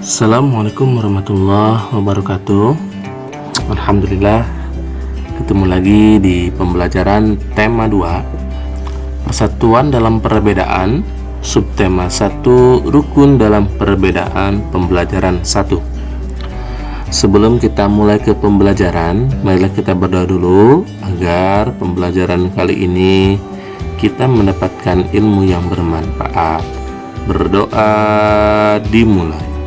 Assalamualaikum warahmatullahi wabarakatuh. Alhamdulillah, ketemu lagi di pembelajaran tema 2, persatuan dalam perbedaan, subtema 1, rukun dalam perbedaan, pembelajaran 1. Sebelum kita mulai ke pembelajaran, marilah kita berdoa dulu agar pembelajaran kali ini kita mendapatkan ilmu yang bermanfaat. Berdoa dimulai.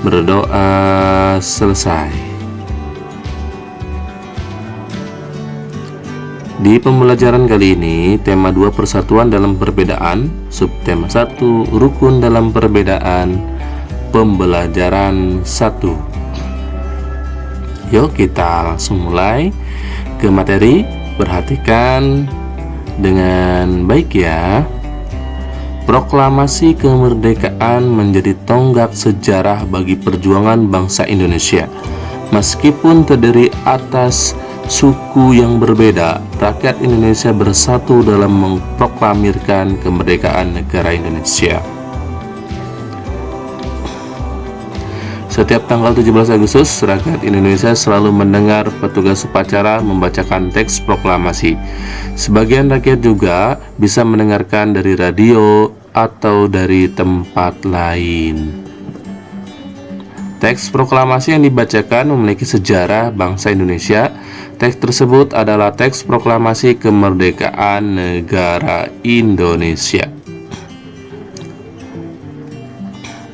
Berdoa selesai. Di pembelajaran kali ini, tema 2 persatuan dalam perbedaan, subtema 1 rukun dalam perbedaan, pembelajaran 1. Yuk kita langsung mulai ke materi. Perhatikan dengan baik ya. Proklamasi kemerdekaan menjadi tonggak sejarah bagi perjuangan bangsa Indonesia. Meskipun terdiri atas suku yang berbeda, rakyat Indonesia bersatu dalam memproklamirkan kemerdekaan negara Indonesia. Setiap tanggal 17 Agustus, rakyat Indonesia selalu mendengar petugas upacara membacakan teks proklamasi. Sebagian rakyat juga bisa mendengarkan dari radio atau dari tempat lain. Teks proklamasi yang dibacakan memiliki sejarah bangsa Indonesia. Teks tersebut adalah teks proklamasi kemerdekaan negara Indonesia.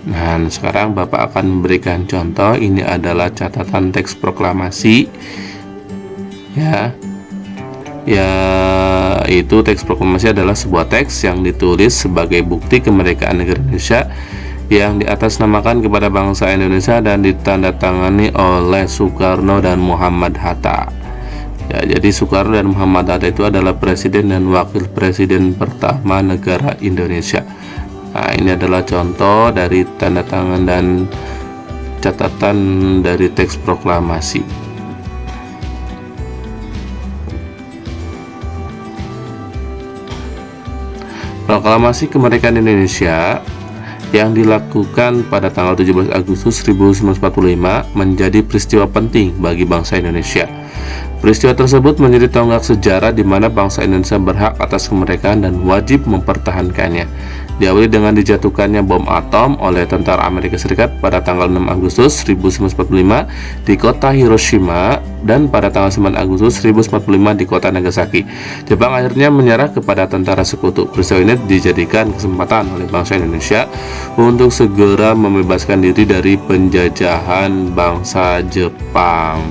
Nah, sekarang Bapak akan memberikan contoh. Ini adalah catatan teks proklamasi ya, yaitu teks proklamasi adalah sebuah teks yang ditulis sebagai bukti kemerdekaan negara Indonesia yang diatasnamakan kepada bangsa Indonesia dan ditandatangani oleh Soekarno dan Muhammad Hatta. Ya, jadi Soekarno dan Muhammad Hatta itu adalah presiden dan wakil presiden pertama negara Indonesia. Nah, ini adalah contoh dari tanda tangan dan catatan dari teks proklamasi. Proklamasi kemerdekaan Indonesia yang dilakukan pada tanggal 17 Agustus 1945 menjadi peristiwa penting bagi bangsa Indonesia. Peristiwa tersebut menjadi tonggak sejarah di mana bangsa Indonesia berhak atas kemerdekaan dan wajib mempertahankannya. Diawali dengan dijatuhkannya bom atom oleh tentara Amerika Serikat pada tanggal 6 Agustus 1945 di kota Hiroshima dan pada tanggal 9 Agustus 1945 di kota Nagasaki. Jepang akhirnya menyerah kepada tentara sekutu. Peristiwa ini dijadikan kesempatan oleh bangsa Indonesia untuk segera membebaskan diri dari penjajahan bangsa Jepang.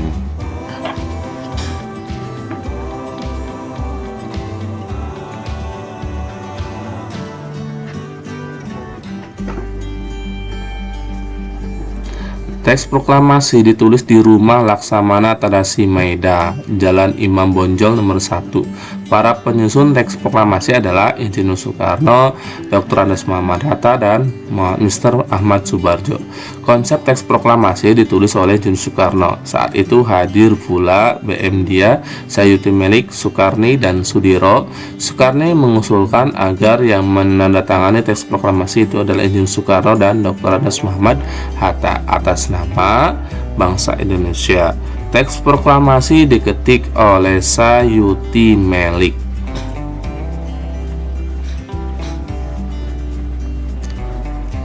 Teks proklamasi ditulis di Rumah Laksamana Tadashi Maeda, Jalan Imam Bonjol nomor 1. Para penyusun teks proklamasi adalah Insinyur Soekarno, Dr. Andes Muhammad Hatta, dan Mr. Ahmad Subarjo. Konsep teks proklamasi ditulis oleh Insinyur Soekarno. Saat itu hadir pula BM Dia, Sayuti Melik, Soekarni, dan Sudiro. Soekarni mengusulkan agar yang menandatangani teks proklamasi itu adalah Insinyur Soekarno dan Dr. Andes Muhammad Hatta atas nama bangsa Indonesia. Teks proklamasi diketik oleh Sayuti Melik.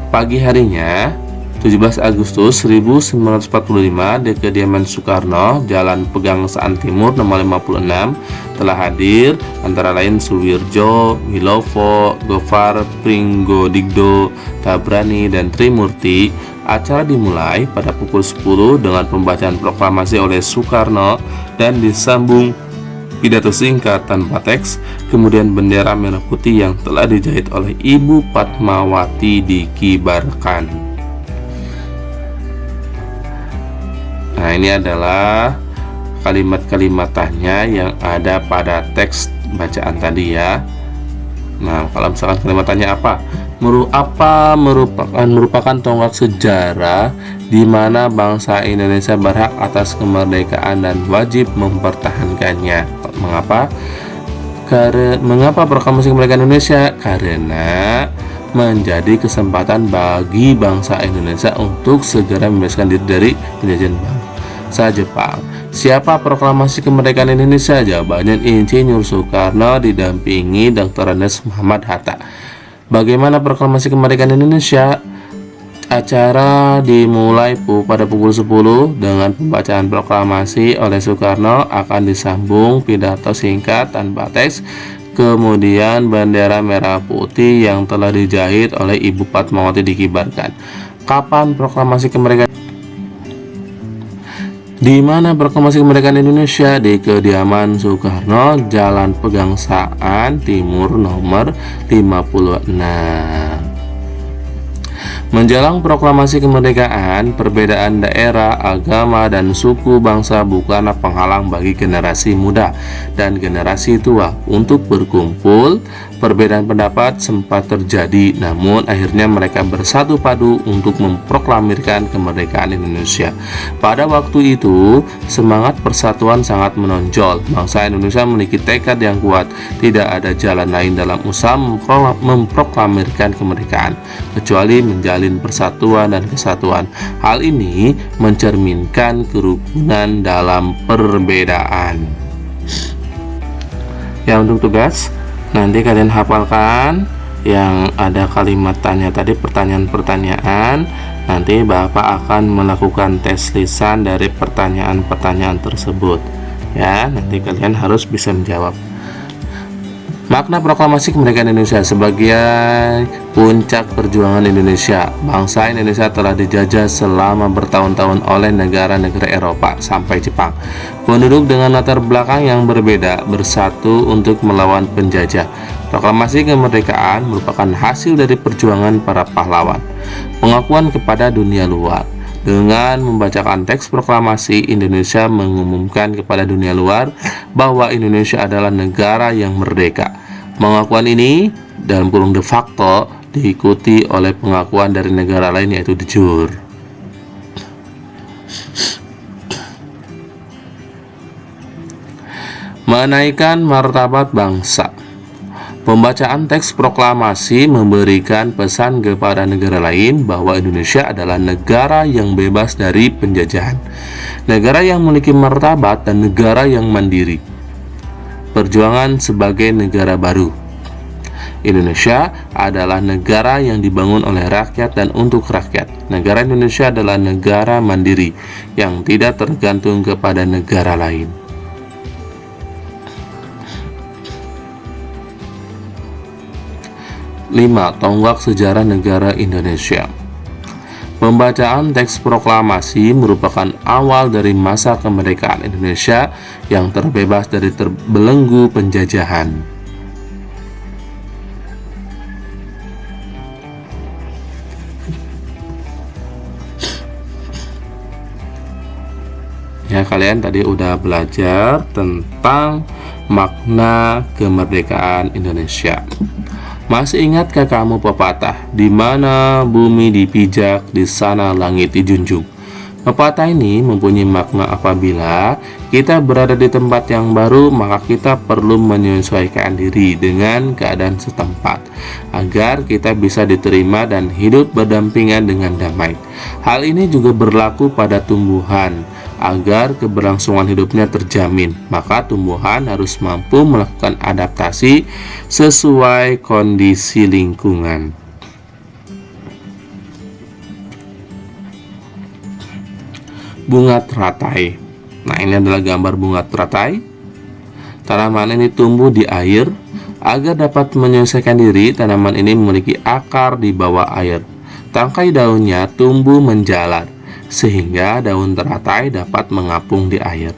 Pagi harinya 17 Agustus 1945 di kediaman Soekarno, Jalan Pegangsaan Timur nomor 56, telah hadir antara lain Suwirjo, Wilovo, Gofar, Pringgodigdo, Tabrani, dan Trimurti. Acara dimulai pada pukul 10 dengan pembacaan proklamasi oleh Soekarno dan disambung pidato singkat tanpa teks, kemudian bendera merah putih yang telah dijahit oleh Ibu Fatmawati dikibarkan. Nah, ini adalah kalimat-kalimatannya yang ada pada teks bacaan tadi ya. Nah, kalau misalkan kalimatannya apa? Merupakan tonggak sejarah di mana bangsa Indonesia berhak atas kemerdekaan dan wajib mempertahankannya. Mengapa? Mengapa proklamasi kemerdekaan Indonesia? Karena menjadi kesempatan bagi bangsa Indonesia untuk segera membebaskan diri dari penjajahan bangsa Jepang. Siapa proklamasi kemerdekaan Indonesia? Jawabannya Insinyur Soekarno didampingi Dr. Andes Muhammad Hatta. Bagaimana proklamasi kemerdekaan Indonesia? Acara dimulai pada pukul 10 dengan pembacaan proklamasi oleh Soekarno, akan disambung pidato singkat tanpa teks, kemudian bendera merah putih yang telah dijahit oleh Ibu Fatmawati dikibarkan. Kapan proklamasi kemerdekaan? Di mana proklamasi kemerdekaan Indonesia? Di kediaman Soekarno, Jalan Pegangsaan Timur nomor 56. Menjelang proklamasi kemerdekaan, perbedaan daerah, agama, dan suku bangsa bukanlah penghalang bagi generasi muda dan generasi tua untuk berkumpul. Perbedaan pendapat sempat terjadi, namun akhirnya mereka bersatu padu untuk memproklamirkan kemerdekaan Indonesia. Pada waktu itu, semangat persatuan sangat menonjol. Bangsa Indonesia memiliki tekad yang kuat. Tidak ada jalan lain dalam usaha memproklamirkan kemerdekaan kecuali menjalin persatuan dan kesatuan. Hal ini mencerminkan kerukunan dalam perbedaan. Ya, untuk tugas nanti kalian hafalkan yang ada kalimat tanya tadi, pertanyaan-pertanyaan. Nanti Bapak akan melakukan tes lisan dari pertanyaan-pertanyaan tersebut. Ya, nanti kalian harus bisa menjawab. Makna proklamasi kemerdekaan Indonesia sebagai puncak perjuangan Indonesia. Bangsa Indonesia telah dijajah selama bertahun-tahun oleh negara-negara Eropa sampai Jepang. Penduduk dengan latar belakang yang berbeda bersatu untuk melawan penjajah. Proklamasi kemerdekaan merupakan hasil dari perjuangan para pahlawan. Pengakuan kepada dunia luar. Dengan membacakan teks proklamasi, Indonesia mengumumkan kepada dunia luar bahwa Indonesia adalah negara yang merdeka. Pengakuan ini dalam kurung de facto diikuti oleh pengakuan dari negara lain, yaitu de jure. Menaikkan martabat bangsa. Pembacaan teks proklamasi memberikan pesan kepada negara lain bahwa Indonesia adalah negara yang bebas dari penjajahan, negara yang memiliki martabat, dan negara yang mandiri. Perjuangan sebagai negara baru. Indonesia adalah negara yang dibangun oleh rakyat dan untuk rakyat. Negara Indonesia adalah negara mandiri yang tidak tergantung kepada negara lain. Lima, tonggak sejarah negara Indonesia. Pembacaan teks proklamasi merupakan awal dari masa kemerdekaan Indonesia yang terbebas dari terbelenggu penjajahan. Ya, kalian tadi udah belajar tentang makna kemerdekaan Indonesia. Masih ingatkah kamu pepatah, di mana bumi dipijak, di sana langit dijunjung? Pepatah ini mempunyai makna apabila kita berada di tempat yang baru, maka kita perlu menyesuaikan diri dengan keadaan setempat agar kita bisa diterima dan hidup berdampingan dengan damai. Hal ini juga berlaku pada tumbuhan. Agar keberlangsungan hidupnya terjamin, maka tumbuhan harus mampu melakukan adaptasi sesuai kondisi lingkungan. Bunga teratai. Nah, ini adalah gambar bunga teratai. Tanaman ini tumbuh di air. Agar dapat menyelesaikan diri, tanaman ini memiliki akar di bawah air. Tangkai daunnya tumbuh menjalar, sehingga daun teratai dapat mengapung di air.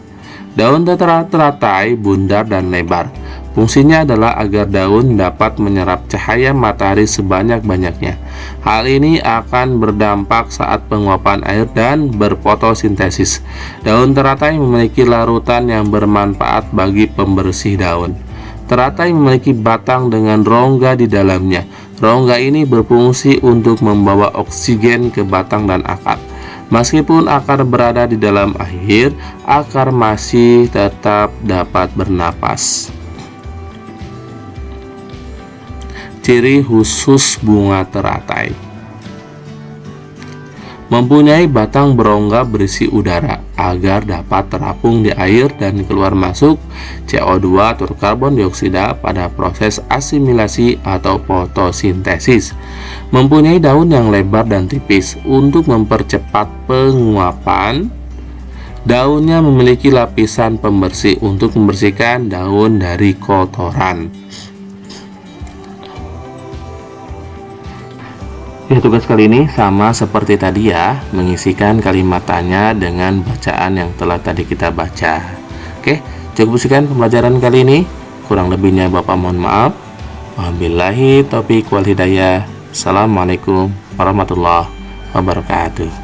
Daun teratai bundar dan lebar. Fungsinya adalah agar daun dapat menyerap cahaya matahari sebanyak-banyaknya. Hal ini akan berdampak saat penguapan air dan berfotosintesis. Daun teratai memiliki larutan yang bermanfaat bagi pembersih daun. Teratai memiliki batang dengan rongga di dalamnya. Rongga ini berfungsi untuk membawa oksigen ke batang dan akar. Meskipun akar berada di dalam air, akar masih tetap dapat bernapas. Ciri khusus bunga teratai: mempunyai batang berongga berisi udara agar dapat terapung di air dan keluar masuk CO2 atau karbon dioksida pada proses asimilasi atau fotosintesis. Mempunyai daun yang lebar dan tipis untuk mempercepat penguapan. Daunnya memiliki lapisan pembersih untuk membersihkan daun dari kotoran. Ya, tugas kali ini sama seperti tadi ya, mengisikan kalimat tanya dengan bacaan yang telah tadi kita baca. Oke, cukup sekian pembelajaran kali ini. Kurang lebihnya Bapak mohon maaf. Wabillahi taufiq wal hidayah. Assalamualaikum warahmatullahi wabarakatuh.